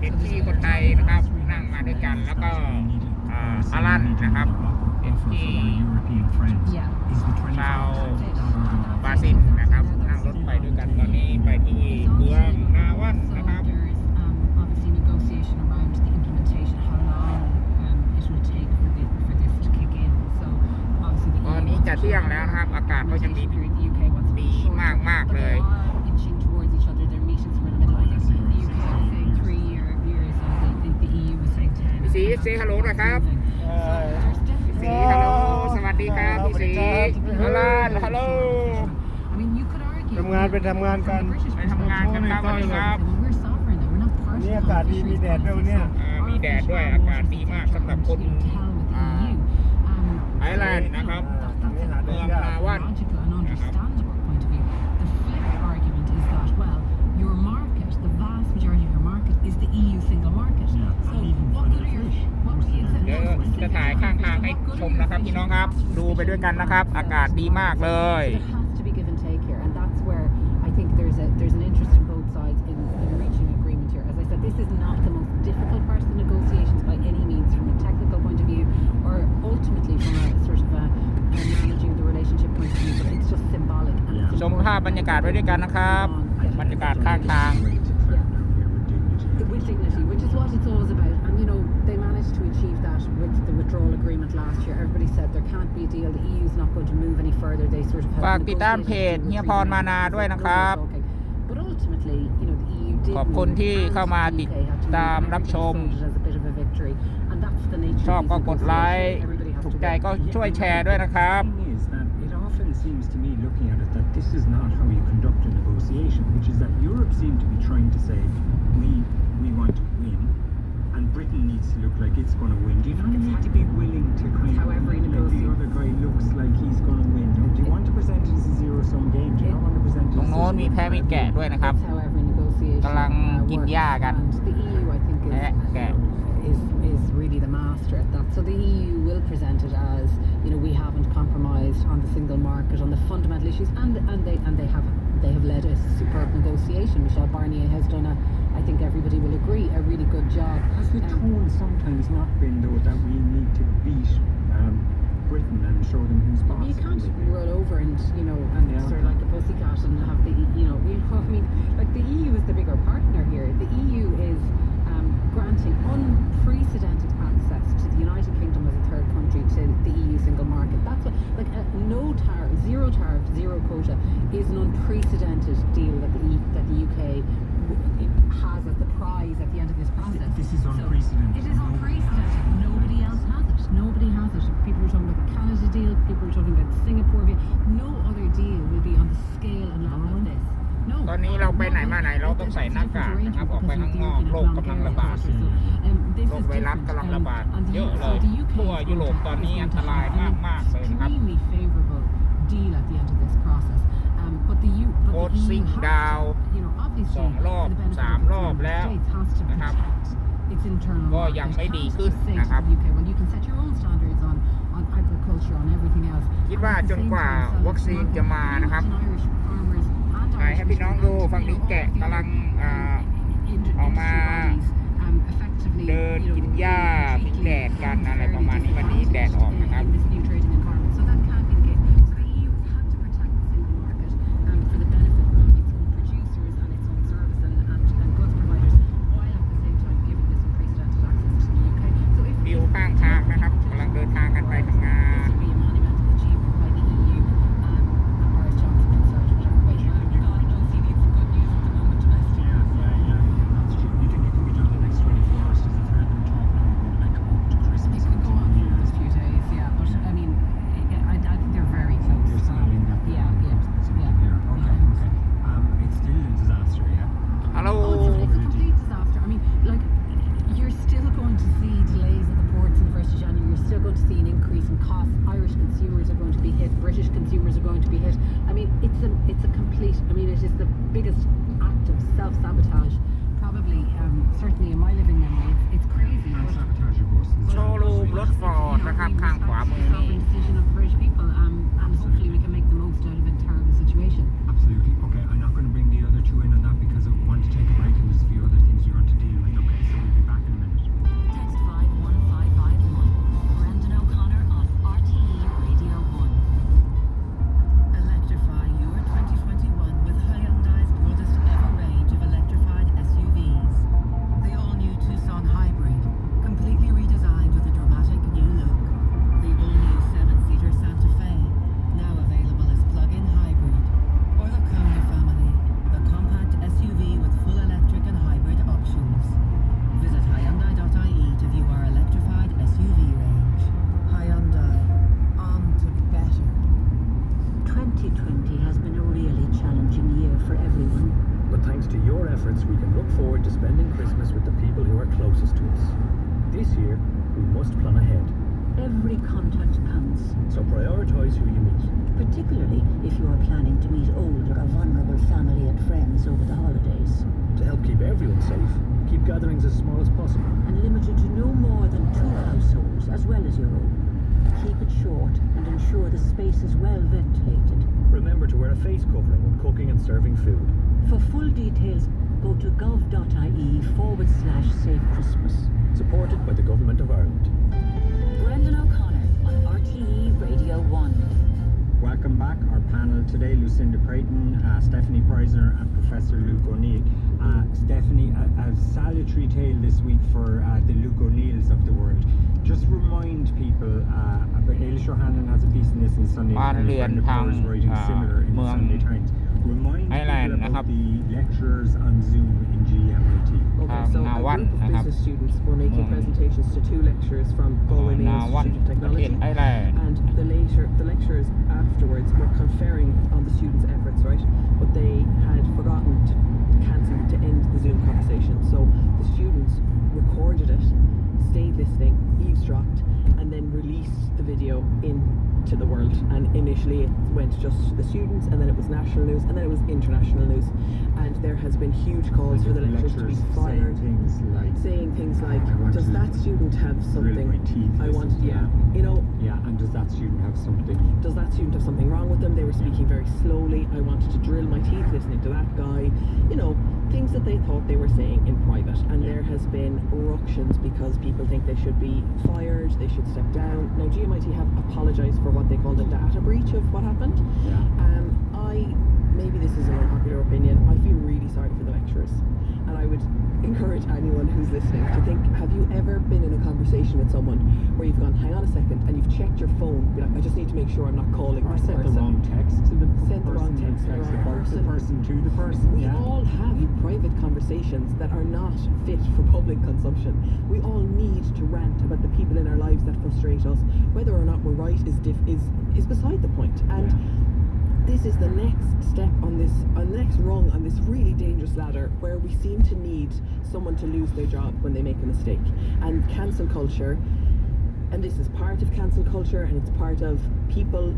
ห็นที่คนไทยนะครับนั่งมาด้วยกันแล้วก็อารันนะครับเป็นที่ชาวบราซิลนะครับนั่งรถไปด้วยกันตอนนี้ไปที่เมืองนาวันนะครับตอนนี้จะเที่ยงแล้วนะครับอากาศก็ยังดีมากเลยพี่สีเซฮัลโหลหน่อยครับพี่สีฮัลโหลสวัสดีครับพี่สีฮัลโหลฮัลโหลทำงานไปทำงานกันไปทำงานกันครับวันนี้ครับนี่อากาศดีมีแดดด้วยเนี่ยมีแดดด้วยอากาศดีมากสำหรับคนไอร์แลนด์นะครับเมืองนาวันนะครับเดี๋ยวจะถ่ายข้างทางให้ชมนะครับพี่น้องครับดูไปด้วยกันนะครับอากาศดีมากเลยThis is not the most difficult part of the negotiations by any means from a technical point of view or ultimately from a sort of a managing the relationship point of view, but it's just symbolic. ชมภาพบรรยากาศไว้ด้วยกันนะครับบรรยากาศข้างทาง With dignity, which is what it's always about. And you know, they managed to achieve that with the withdrawal agreement last year. Everybody said there can't be a deal. The EU is not going to move any further. They sort of ฝากติดตามเพจเฮียพรมานาด้วยนะครับ But ultimately, you know, the EU did ขอบคุณที่เข้ามาติดตามรับชมชอบก็กดไลค์ถูกใจก็ช่วยแชร์ด้วยนะครับ It often seems to me looking at it that this is not how you conduct a negotiation, which is that Europe seem to be trying to say we want to win and Britain needs to look like it's going to win. Do you not need to be willing to kind of like the other guy looks like he's going to win? Do you want to present it as a zero-sum game? Do you not want to present it ตรงโน้นมีแพะมีแกะด้วยนะครับกำลังกินหญ้ากันแพะแกะis really the master at that. So the EU will present it as, you know, we haven't compromised on the single market, on the fundamental issues, and they have led a superb negotiation. Michel Barnier has done I think everybody will agree, a really good job. Has the tone sometimes not been though that we need to beat Britain and show them who's boss? You can't roll over and sort of like a pussycat and have the I mean, like the EU is the bigger partner here. The EU is granting unprecedented access to the United Kingdom as a third country to the EU single market. That's what, like no tariff, zero quota is an unprecedented deal that the UK has as the prize at the end of this process. This is unprecedented. So it is unprecedented. Nobody else has it. Nobody has it. People are talking about the Canada deal. People are talking about Singapore deal. No other deal will be on the scale and level of this. ตอนนี้เราไปไหนมาไหนเราต้องใส่หน้ากากนะครับออกไปข้างนอกโรคกำลังระบาดโรคไวรัสกำลังระบาดเยอะเลยทั่วยุโรปตอนนี้อันตรายมากเลยนะครับโคตรซิ่งดาว2 รอบ 3 รอบแล้วนะครับก็ยังไม่ดีขึ้นนะครับคิดว่าจนกว่าวัคซีนจะมานะครับให้พี่น้องดูฝั่งนี้แกะกำลังออกมาเดินกินหญ้าพิงแดดกันอะไรประมาณนี้วันนี้แดดออกนะครับวิวข้างทางนะครับกำลังเดินทางกันไปทำงานโชว์รูมรถฟอร์ดนะครับข้างขวามือนี่ Absolutely. Okay, I'm not going to bring the other two in on that because I want to take a break and there's a few other things you want to deal with. Okay, so 2020 has been a really challenging year for everyone. But thanks to your efforts, we can look forward to spending Christmas with the people who are closest to us. This year, we must plan ahead. Every contact counts, So prioritise who you meet. particularly if you are planning to meet older or vulnerable family and friends over the holidays. To help keep everyone safe, keep gatherings as small as possible. And limited to no more than 2 households as well as your own. Keep it short and ensure the space is well ventilated. Remember to wear a face covering when cooking and serving food. For full details, go to gov.ie/Save Christmas. Supported by the Government of Ireland. Brendan O'Connor on RTE Radio 1. Welcome back. Our panel today, Lucinda Creighton, Stephanie Preisner and Professor Luke O'Neill. Stephanie, a salutary tale this week for the Luke O'Neills of the world. Just remind people, Ailish O'Hanlon has a piece in this in Sunday Times, Brendan Power is writing similar in the Sunday Times. Remind people about the lecturers on Zoom in GMIT. Okay, so a Navan group of นะครับ business students were making presentations to 2 lecturers from Galway Main Navan Institute of ประเทศ Technology. ไอร์แลนด์ And the lecturers afterwards were conferring on the students' efforts, right? But they had forgotten to cancel to end the Zoom conversation. So the students recorded it, stayed listening, eavesdropped, and then released the video into the world. And initially it went just to the students, and then it was national news, and then it was international news. And there has been huge calls for the lecturers to be fired. Saying things like, does that student have something? I want, yeah, you know. Yeah, and does that student have something? Does that student have something wrong with them? They were speaking very slowly. I wanted to drill my teeth listening to that guy. You know, things that they thought they were saying in private. And there has been ructions because people think they should be fired, they should step down. Now, GMIT have apologised for what they call the data breach of what happened. Maybe this is an unpopular opinion, I feel really sorry for the lecturers. And I would encourage anyone who's listening to think, have you ever been in a conversation with someone where you've gone, hang on a second, and you've checked your phone, be like, I just need to make sure I'm not calling Or this sent person. the wrong text to the Sent the wrong person, text to the text wrong about the person to the person. We all have private conversations that are not fit for public consumption. We all need to rant about the people in our lives that frustrate us. Whether or not we're right is beside the point. And this is the next step on the next rung on this really dangerous ladder where we seem to need someone to lose their job when they make a mistake. And cancel culture, and this is part of cancel culture, and it's part of people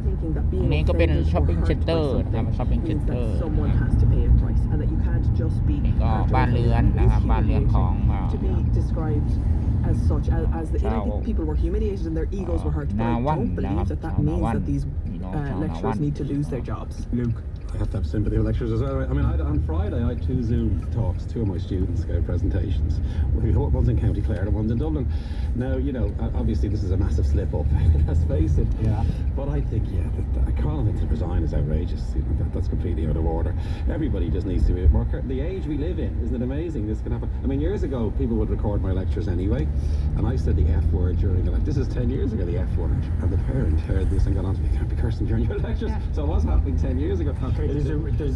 thinking that being อันนี้ก็เป็น offended or shopping hurt by center something นะครับ shopping means center that someone นะครับ has to pay a price, and that you can't just be นี่ก็ hurt or บ้านเรือน offended. It is นะครับบ้านเรือนของ to be described as such, as the people were humiliated and their egos were hurt. But I Navan don't believe that means that these lecturers need to lose their jobs. Luke. I have to have sympathy with lecturers as well. I mean, on Friday I had 2 Zoom talks. 2 of my students gave presentations. One's in County Clare and one's in Dublin. Now, you know, obviously this is a massive slip up, let's face it. Yeah. But I think, calling them to resign is outrageous. You know, that's completely out of order. Everybody just needs to be more careful. The age we live in, isn't it amazing? This can happen. I mean, years ago, people would record my lectures anyway, and I said the F word during a lecture. This is 10 years ago, the F word. And the parent heard this and got on to me, you can't be cursing during your lectures. So it was happening 10 years ago. Okay,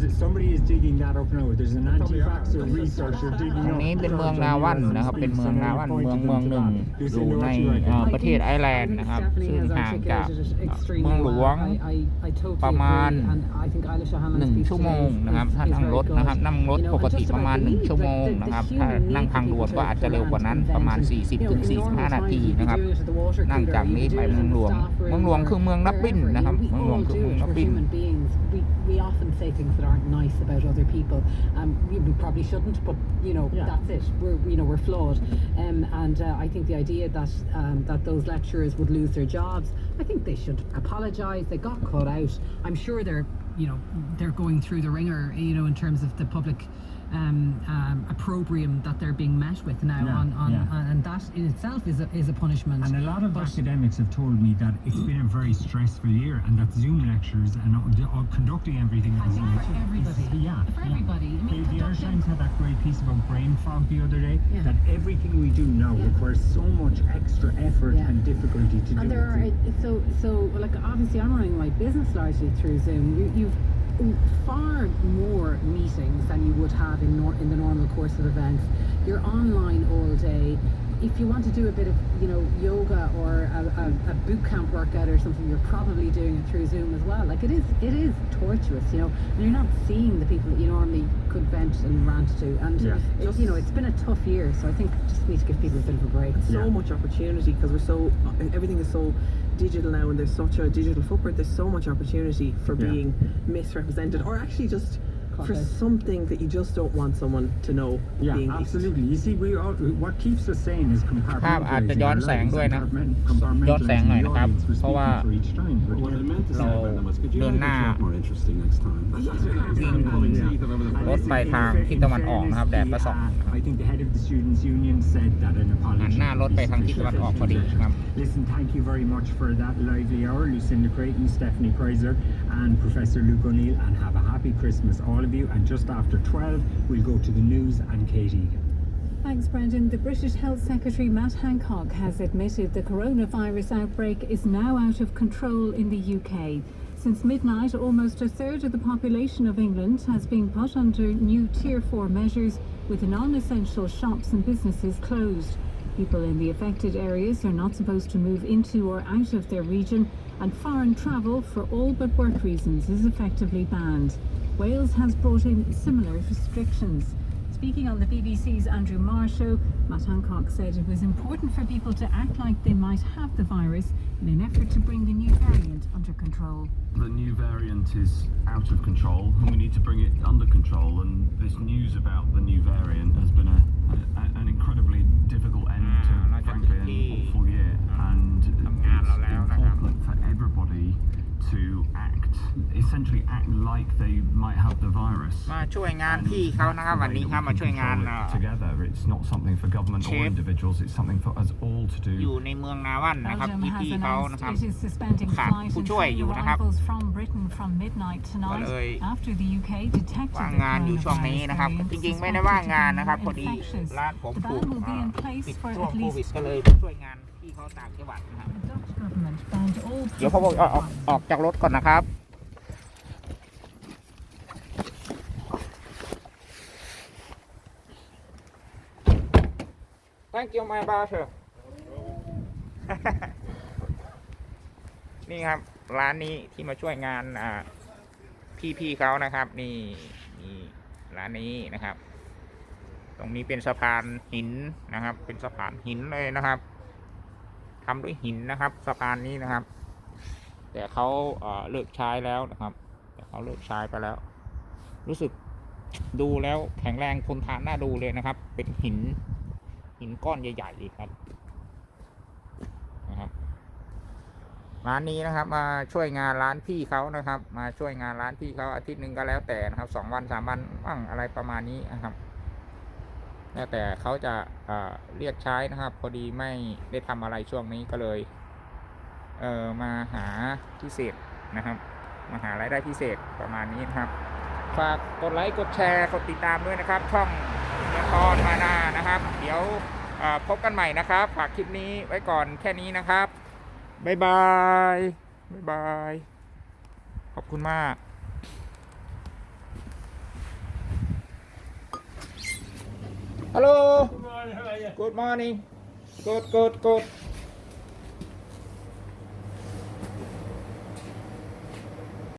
somebody is digging that up now. There's an anti-vaxxer researcher digging ตรง up. นี้เป็นเมืองนาวันนะครับ เป็นเมืองนาวันเมืองหนึ่งอยู่ในประเทศไอร์แลนด์นะครับ ซึ่งห่างจากเมืองหลวงประมาณ1 ชั่วโมงนะครับ ถ้านั่งรถนะครับ นั่งรถปกติประมาณ1 ชั่วโมงนะครับ ถ้านั่งทางด่วนก็อาจจะเร็วกว่านั้นประมาณ 40-45 นาทีนะครับ นั่งจากนี้ไปเมืองหลวง เมืองหลวงคือเมืองนับบินนะครับ เมืองหลวงคือเมืองนับบิน We often say things that aren't nice about other people. We probably shouldn't, but you know, that's it. We're flawed. And I think the idea that those lecturers would lose their jobs, I think they should apologise. They got caught out. I'm sure they're going through the ringer, in terms of the public opprobrium that they're being met with now, and that in itself is a punishment. And a lot of academics have told me that it's been a very stressful year, and that Zoom lectures and conducting everything on Zoom. For everybody. For everybody. I mean, the Irish Times had that great piece about brain fog the other day. That everything we do now requires so much extra effort and difficulty to do. And there are so like obviously I'm running my business largely through Zoom. You've far more meetings than you would have in the normal course of events. You're online all day. if you want to do a bit of, yoga or a boot camp workout or something, you're probably doing it through Zoom as well. Like it is tortuous, and you're not seeing the people that you normally could vent and rant to. And it's been a tough year, so I think just need to give people a bit of a break. So much opportunity because everything is so digital now, and there's such a digital footprint. There's so much opportunity for being misrepresented, or actually just for something that you just don't want someone to know. Being absolutely. You see, what keeps us sane is ภาพอาจจะ compartmentalizing ย้อน our แสง lives ด้วย and นะ compartmentalizing ย้อนแสงหน่อย the นะครับ audience we're เพราะว่า speaking for each time. But What I meant to say about them was, could you make the trip more interesting next time? รถไปทางทิศตะวันออกนะครับแดดก็ส่อง I think the head of the Students' Union said that an หัน apology หน้ารถไปทางทิศตะวันออกพอดีครับ Listen, thank you very much for that lively hour, Lucinda Creighton, Stephanie Kreiser, and Professor Luke O'Neill, and have a happy Christmas, all of you. And just after 12, we'll go to the news and Katie. Thanks, Brendan. The British Health Secretary Matt Hancock has admitted the coronavirus outbreak is now out of control in the UK. Since midnight, almost a third of the population of England has been put under new Tier 4 measures, with non-essential shops and businesses closed. People in the affected areas are not supposed to move into or out of their region, and foreign travel for all but work reasons is effectively banned. Wales has brought in similar restrictions. Speaking on the BBC's Andrew Marr show, Matt Hancock said it was important for people to act like they might have the virus in an effort to bring the new variant under control. The new variant is out of control and we need to bring it under control, and this news about the new variant has been an incredibly difficult end to, frankly, an awful year, and it's important for everybody to essentially act like they might have the virus. มาช่วยงานพี่เขานะครับวันนี้ครับมาช่วยงาน together. It's not something for government or individuals. It's something for us all to do. อยู่ในเมืองนาวันนะครับ Belgium พี่ has เขานะ announced ครับ it is suspending ขาด flight ผู้ and ช่วย train อยู่นะครับ arrivals from Britain from midnight ก็ tonight เลย after the UK detected ว่าง the งานอยู่ช่วงนี้ coronavirus นะครับ variant จริงๆไม่ได้ suspected ว่าง to งาน be นะครับพอดี infectious. ร้านผม The ถูก ban will be in place ปิด for ช่วง at โควิด least ก็เลยช่วยงานพี่เขาต่างจังหวัดนะครับ the Dutch government banned all เดี๋ยวเขาบอกออกจากรถก่อนนะครับ Thank you my brother นี่ครับร้านนี้ที่มาช่วยงานพี่เขานะครับนี่ร้านนี้นะครับ ตรงนี้เป็นสะพานหินนะครับ เป็นสะพานหินเลยนะครับทำด้วยหินนะครับสะพานนี้นะครับ แต่เขาเลิกใช้แล้วนะครับแต่เขาเลิกใช้ไปแล้ว รู้สึกดูแล้วแข็งแรงทนทานน่าดูเลยนะครับ เป็นหินก้อนใหญ่ๆเลยครับนะครับร้านนี้นะครับมาช่วยงานร้านพี่เขานะครับ มาช่วยงานร้านพี่เขาอาทิตย์หนึ่งก็แล้วแต่นะครับ2 วัน 3 วันบ้างอะไรประมาณนี้นะครับแล้วแต่เขาจะเรียกใช้นะครับ พอดีไม่ได้ทำอะไรช่วงนี้ก็เลยมาหาพิเศษนะครับมาหารายได้พิเศษประมาณนี้นะครับฝากกดไลค์กดแชร์กดติดตามด้วยนะครับช่องนครมานานะครับ เดี๋ยวพบกันใหม่นะครับฝากคลิปนี้ไว้ก่อนแค่นี้นะครับบ๊ายบายขอบคุณมาก Hello Good morning Good